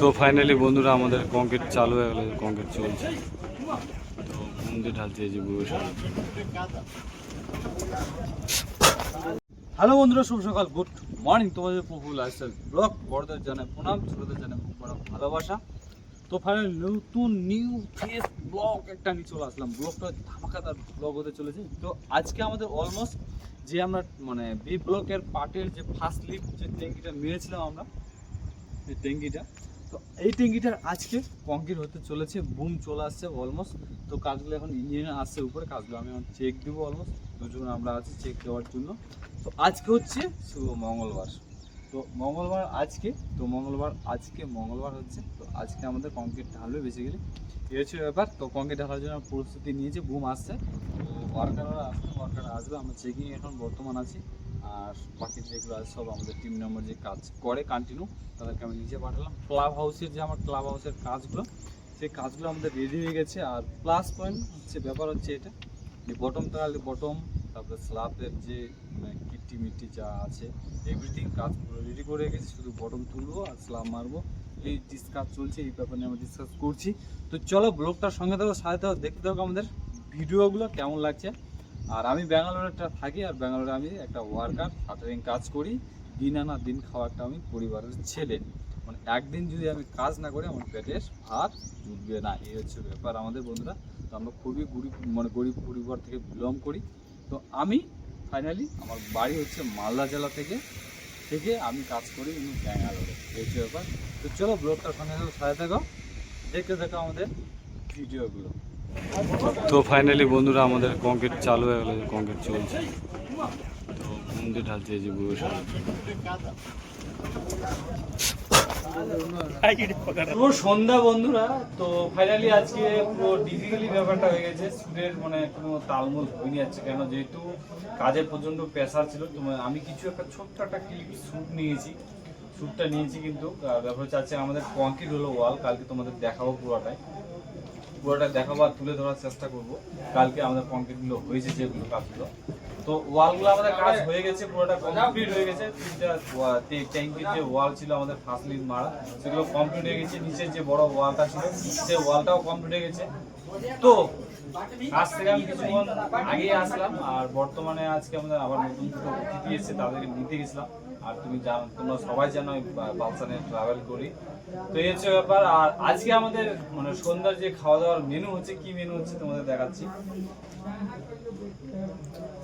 তো ফাইনালি বন্ধুরা আমাদের কংক্রিট চালু হয়ে গেল, কংক্রিট চলছে। তো মন্দির ঢালতে এই যে বুড়ো সাহেব। হ্যালো বন্ধুরা, শুভ সকাল, গুড মর্নিং। তোমাদের প্রফুল লাইফস্টাইল ব্লগ বড়দের জানাই প্রণাম, ছোটদের জানাই খুব বড় ভালোবাসা। তো ফাইনালি নতুন নিউ ফ্রেশ ব্লগ একটা নিয়ে চলে আসলাম। ব্লগটা ধামাকাদার ব্লগ হতে চলেছে। তো আজকে আমাদের অলমোস্ট যে আমরা মানে বি ব্লকের পার্টের যে ফার্স্ট লিফ যে ট্যাঙ্কিটা মেরেছিলাম আমরা, এই ট্যাঙ্কিটা, তো এই ট্যাঙ্কিটার আজকে কংক্রিট হতে চলেছে। বুম চলে আসছে অলমোস্ট। তো কাজগুলো এখন ইঞ্জিনিয়ার আসছে উপরে, কাজগুলো আমি এখন চেক দেবো। অলমোস্ট দুজন আমরা আছি চেক দেওয়ার জন্য। তো আজকে হচ্ছে শুভ মঙ্গলবার। তো মঙ্গলবার আজকে, তো মঙ্গলবার আজকে মঙ্গলবার হচ্ছে। তো আজকে আমাদের কংক্রিট ঢালবে বেসিক্যালি, এই হচ্ছে ব্যাপার। তো কংক্রিট ঢালার জন্য প্রস্তুতি নিয়েছে, বুম আসছে, তো ওয়ার্কাররা আসবে। আমরা চেকিং এখন বর্তমান আছি। আর বাকি যেগুলো আছে সব আমাদের টিম মেম্বার যে কাজ করে কন্টিনিউ, তাদেরকে আমি নিচে পাঠালাম। ক্লাব হাউসের যে আমার ক্লাব হাউসের কাজগুলো, সেই কাজগুলো আমাদের রেডি হয়ে গেছে। আর প্লাস পয়েন্ট হচ্ছে ব্যাপার হচ্ছে এটা, যে বটম তাহলে বটম, তারপরে স্ল্যাবের যে কিটি মিটি যা আছে এভরিথিং কাজ পুরো রেডি করে রেখেছি। শুধু বটম তুলবো আর স্ল্যাব মারবো, এই ডিসকাস চলছে, এই ব্যাপার নিয়ে আমরা ডিসকাস করছি। তো চলো ব্লগটার সঙ্গে থাকো, সাথে থাকো, দেখতে থাকো আমাদের ভিডিওগুলো কেমন লাগছে। আর আমি ব্যাঙ্গালোরে থাকি, আর ব্যাঙ্গালোরে আমি একটা ওয়ার্কার, শাটারিং কাজ করি। দিন আনা দিন খাওয়া একটা আমি পরিবারের ছেলে। মানে একদিন যদি আমি কাজ না করি আমার পেটের ভাত জুটবে না, এই হচ্ছে ব্যাপার আমাদের বন্ধুরা। তো আমরা খুবই গরিব পরিবার থেকে বিলং করি। তো আমি ফাইনালি আমার বাড়ি হচ্ছে মালদা জেলা থেকে আমি কাজ করি ব্যাঙ্গালোরে, এই হচ্ছে ব্যাপার। তো চলো ব্লগটার সঙ্গে সাথে থাকো, দেখতে থাকো আমাদের ভিডিওগুলো। তো ফাইনালি বন্ধুরা আমাদের কংক্রিট চালু হয়ে গেল, কংক্রিট চলছে। তো মন্দির ঢালতে এই যে বুড়ো সাহেব। পুরো সন্ধ্যা বন্ধুরা। তো ফাইনালি আজকে পুরো ডিফিকাল্টি ব্যাপারটা হয়ে গেছে। স্টুডেন্ট মানে কোনো তালমূল হয়ে যাচ্ছে, কেন যেহেতু কাজের প্রচণ্ড প্রেশার ছিল। তো আমি কিছু একটা ছোট্ট একটা ক্লিপ শ্যুটটা নিয়েছি, কিন্তু ব্যাপার হচ্ছে আজকে আমাদের কংক্রিট হলো ওয়াল, কালকে তোমাদের দেখাবো পুরোটা দেখাবো আর তুলে ধরার চেষ্টা করব। কালকে আমাদের কংক্রিটগুলো হয়েছে যেগুলো কাজগুলো, তো ওয়ালগুলো আমাদের কাজ হয়ে গেছে, পুরোটা কমপ্লিট হয়ে গেছে। ট্যাঙ্কির যে ওয়াল ছিল আমাদের ফার্স্ট লিড মারা, সেগুলো কমপ্লিট হয়ে গেছে। নিচের যে বড় ওয়ালটা ছিল সেই ওয়ালটাও কমপ্লিট হয়ে গেছে। তো কাজ থেকে আমি কিছুক্ষণ আগেই আসলাম, আর বর্তমানে আজকে আমাদের আবার নতুন দুটো অতিথি এসেছে, তাদেরকে নিতে গেছিলাম। আর তোমরা সবাই জানো আমি বালসানে ট্রাভেল করি। তো এই হচ্ছে ব্যাপার। আর আজকে আমাদের মানে সন্ধ্যার যে খাওয়া দাওয়ার মেনু হচ্ছে, কি মেনু হচ্ছে তোমাদের দেখাচ্ছি।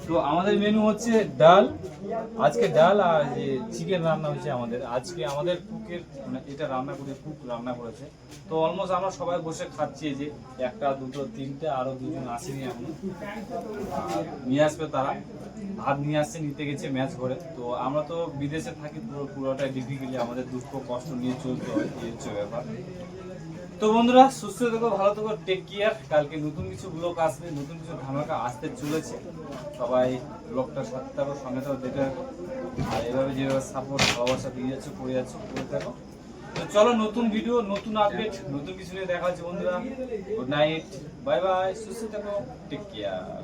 তো আমাদের মেনু হচ্ছে ডাল, আজকে ডাল আর যে চিকেন রান্না হচ্ছে আমাদের আজকে। আমাদের কুকের মানে এটা কুক রান্না করেছে। তো অলমোস্ট আমরা সবাই বসে খাচ্ছি, যে একটা দুটো তিনটে, আরো দুজন আসেনি এখন, নিয়ে আসবে তারা। ভাত নিয়ে আসছে, নিতে গেছে ম্যাচ করে। তো আমরা তো বিদেশে থাকি, পুরোটাই ডিফিকাল্টি, আমাদের দুঃখ কষ্ট নিয়ে চলতে হয়, এই হচ্ছে ব্যাপার। তো বন্ধুরা সুস্থ থেকো, ভালো থেকো, টেক কেয়ার। কালকে নতুন কিছু ব্লগ আসবে, নতুন কিছু ধামাকা আসতে চলেছে। সবাই ব্লগটার সাথে থাকো, সঙ্গে থাকো, দেখে রাখো। আর এভাবে যেভাবে সাপোর্ট ভালোবাসা দিয়ে যাচ্ছ, করে থাকো। তো চলো নতুন ভিডিও, নতুন আপডেট, নতুন কিছু নিয়ে দেখা হচ্ছে বন্ধুরা। গুড নাইট, বাই বাই, সুস্থ থাকো, টেক কেয়ার।